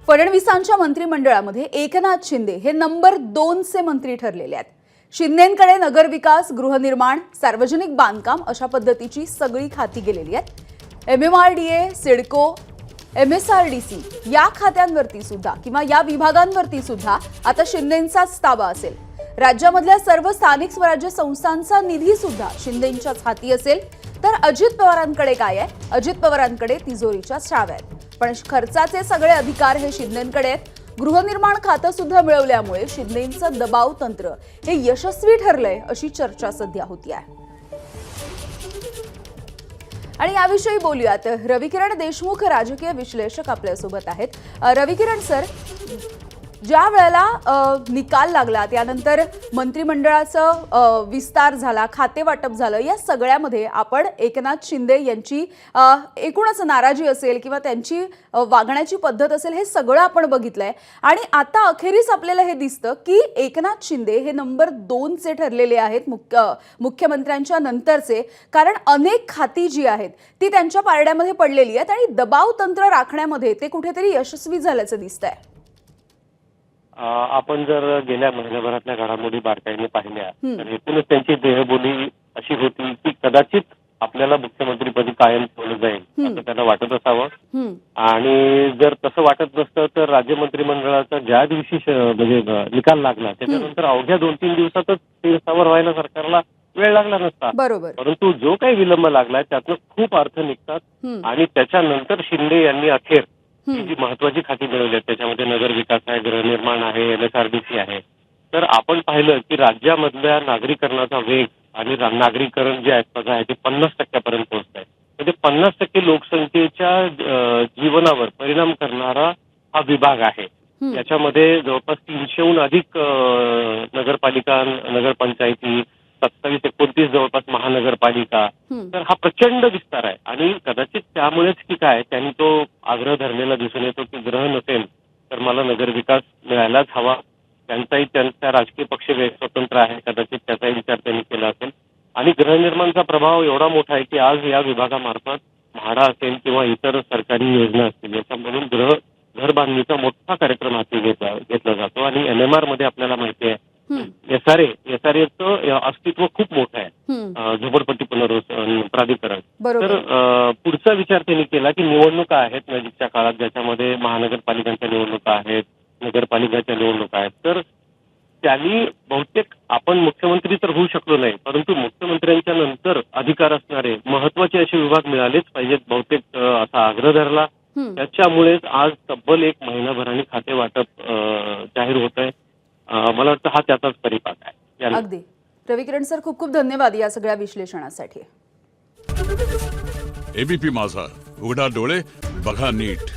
फडणवीसांच्या मंत्रिमंडळामध्ये एकनाथ शिंदे हे नंबर 2चे मंत्री ठरलेले आहेत। शिंदेंकडे नगरविकास, गृहनिर्माण, सार्वजनिक बांधकाम अशा पद्धतीची सगळी खाती गेलेली आहेत। एमएमआरडीए, सिडको, एमएसआरडीसी या खात्यांवरती सुद्धा किंवा या विभागांवरती सुद्धा आता शिंदेंचाच ताबा असेल। राज्यामधल्या सर्व स्थानिक स्वराज्य संस्थांचा निधी सुद्धा शिंदेंच्याच हाती असेल। तर अजित पवारांकडे काय आहे? अजित पवारांकडे तिजोरीच्या चाव्या आहेत, पण खर्चाचे सगळे अधिकार हे शिंदेंकडे आहेत। गृहनिर्माण खातं सुद्धा मिळवल्यामुळे शिंदेंचं दबाव तंत्र हे यशस्वी ठरलंय अशी चर्चा सध्या होती आहे। आणि याविषयी बोलूयात। रविकिरण देशमुख राजकीय विश्लेषक आपल्यासोबत आहेत। रविकिरण सर, ज्या वेळेला निकाल लागला त्यानंतर मंत्रिमंडळाचं विस्तार झाला, खाते वाटप झालं, या सगळ्यामध्ये आपण एकनाथ शिंदे यांची एकूणच नाराजी असेल किंवा त्यांची वागण्याची पद्धत असेल हे सगळं आपण बघितलंय। आणि आता अखेरीस आपल्याला हे दिसतं की एकनाथ शिंदे हे नंबर 2चे ठरलेले आहेत मुख्यमंत्र्यांच्या नंतरचे, कारण अनेक खाती जी आहेत ती त्यांच्या पारड्यामध्ये पडलेली आहेत आणि दबाव तंत्र राखण्यामध्ये ते कुठेतरी यशस्वी झाल्याचं दिसतंय। आपण जर गेल्या महिन्याभरातल्या घडामोडी बारकाईने पाहिल्या तर एकूणच त्यांची देहबोली अशी होती की कदाचित आपल्याला मुख्यमंत्रीपदी कायम ठेवलं जाईल असं त्यांना वाटत असावं। आणि जर तसं वाटत नसतं तर राज्य मंत्रिमंडळाचा ज्या दिवशी म्हणजे निकाल लागला त्याच्यानंतर अवघ्या 2-3 दिवसातच ते स्थावर व्हायला सरकारला वेळ लागला नसता। बरोबर, परंतु जो काही विलंब लागलाय त्यातनं खूप अर्थ निघतात आणि त्याच्यानंतर शिंदे यांनी अखेर जी महत्वाची खाती मिळवली आहेत त्याच्यामध्ये नगर विकास आहे, गृहनिर्माण आहे, एमएसआरडीसी आहे। तर आपण पाहिलं की राज्यामधल्या नागरीकरणाचा वेग आणि नागरीकरण जे आहे ते 50% पोहोचत आहे। म्हणजे 50% लोकसंख्येच्या जीवनावर परिणाम करणारा हा विभाग आहे। याच्यामध्ये जवळपास 300हून अधिक नगरपालिका, नगरपंचायती, 27-29 जवळपास महानगरपालिका। तर हा प्रचंड विस्तार आहे आणि कदाचित त्यामुळेच की काय त्यांनी तो आग्रह धरलेला दिसून येतो की ग्रह नसेल तर मला नगरविकास मिळायलाच हवा। त्यांचा राजकीय पक्ष स्वतंत्र आहे, कदाचित त्याचाही विचार त्यांनी केला असेल। आणि गृहनिर्माणचा प्रभाव एवढा मोठा आहे की आज या विभागामार्फत म्हाडा असेल किंवा इतर सरकारी योजना असतील याच्यामधून घर बांधणीचा मोठा कार्यक्रम हाती घेतला जातो। आणि एनएमआर मध्ये आपल्याला माहिती आहे एसआरएचं अस्तित्व खूप मोठं आहे, झोपडपट्टी पुनर्वसन प्राधिकरण। तर पुढचा विचार त्यांनी केला की निवडणुका आहेत नजीकच्या काळात ज्याच्यामध्ये महानगरपालिकांच्या निवडणुका आहेत, नगरपालिकांच्या निवडणुका आहेत। तर त्यांनी बहुतेक आपण मुख्यमंत्री तर होऊ शकलो नाही परंतु मुख्यमंत्र्यांच्या नंतर अधिकार असणारे महत्वाचे असे विभाग मिळालेच पाहिजेत बहुतेक असा आग्रह धरला। त्याच्यामुळेच आज तब्बल 1 महिनाभराने खाते वाटप जाहीर होत आहे। मला वाटतं हा त्याचाच परिपाक आहे। अगदी रविकिरण सर, खूप खूप धन्यवाद या सगळ्या विश्लेषणासाठी। एबीपी माझा, उघडा डोळे बघा नीट।